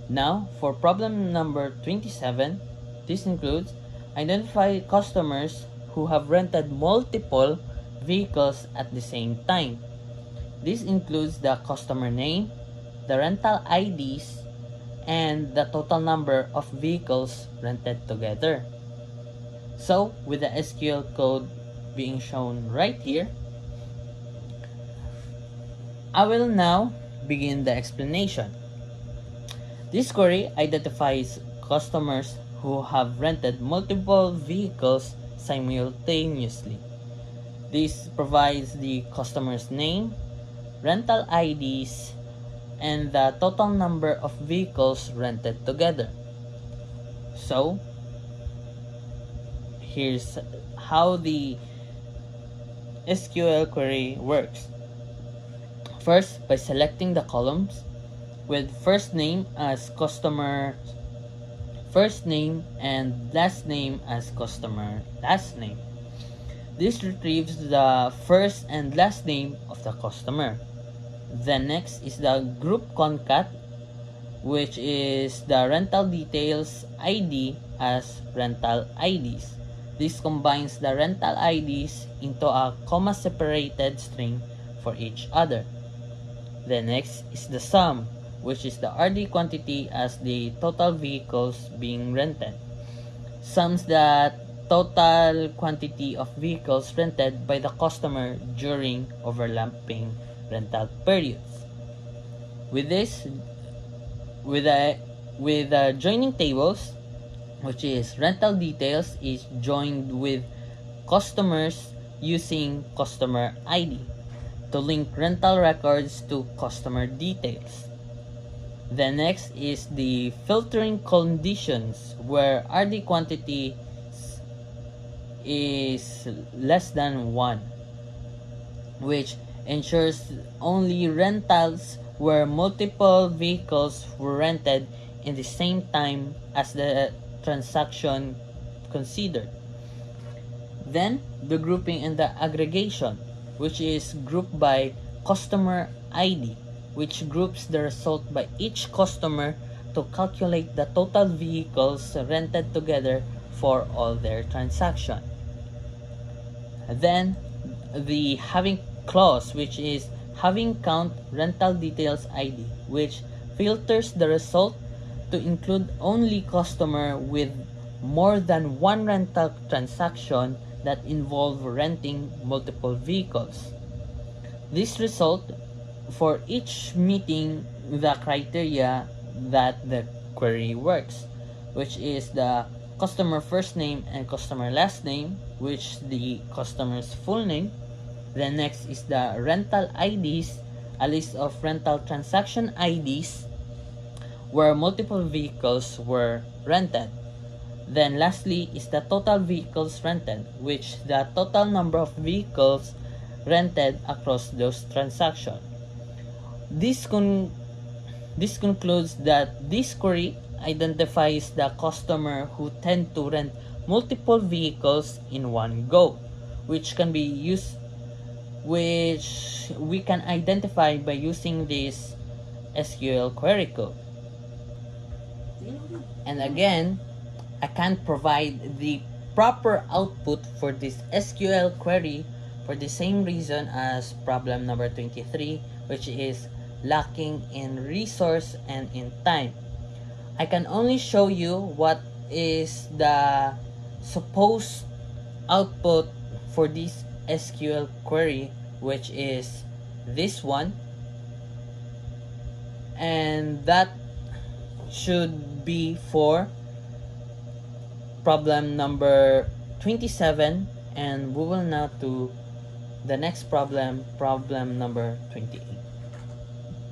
Now, for problem number 27, this includes identify customers who have rented multiple vehicles at the same time. This includes the customer name, the rental IDs, and the total number of vehicles rented together. So, with the SQL code being shown right here, I will now begin the explanation. This query identifies customers who have rented multiple vehicles simultaneously. This provides the customer's name, rental IDs, and the total number of vehicles rented together. So, here's how the SQL query works. First, by selecting the columns with first name as customer first name and last name as customer last name. This retrieves the first and last name of the customer. Then next is the group concat, which is the rental details ID as rental IDs. This combines the rental IDs into a comma-separated string for each other. The next is the sum, which is the RD quantity as the total vehicles being rented. Sums the total quantity of vehicles rented by the customer during overlapping rental periods. With this, with the joining tables, which is rental details is joined with customers using customer ID to link rental records to customer details. The next is the filtering conditions, where RD quantity is less than 1, which ensures only rentals where multiple vehicles were rented in the same time as the transaction considered. Then, the grouping and the aggregation, which is grouped by customer ID, which groups the result by each customer to calculate the total vehicles rented together for all their transactions. Then, the having clause, which is having count rental details ID, which filters the result to include only customer with more than one rental transaction that involve renting multiple vehicles. This result for each meeting the criteria that the query works, which is the customer first name and customer last name, which the customer's full name. Then next is the rental IDs, a list of rental transaction IDs where multiple vehicles were rented. Then lastly is the total vehicles rented, which the total number of vehicles rented across those transactions. This concludes that this query identifies the customer who tend to rent multiple vehicles in one go, which we can identify by using this SQL query code. And again, I can't provide the proper output for this SQL query for the same reason as problem number 23, which is lacking in resource and in time. I can only show you what is the supposed output for this SQL query, which is this one, and that should be for problem number 27, and we will now to the next problem, problem number 28.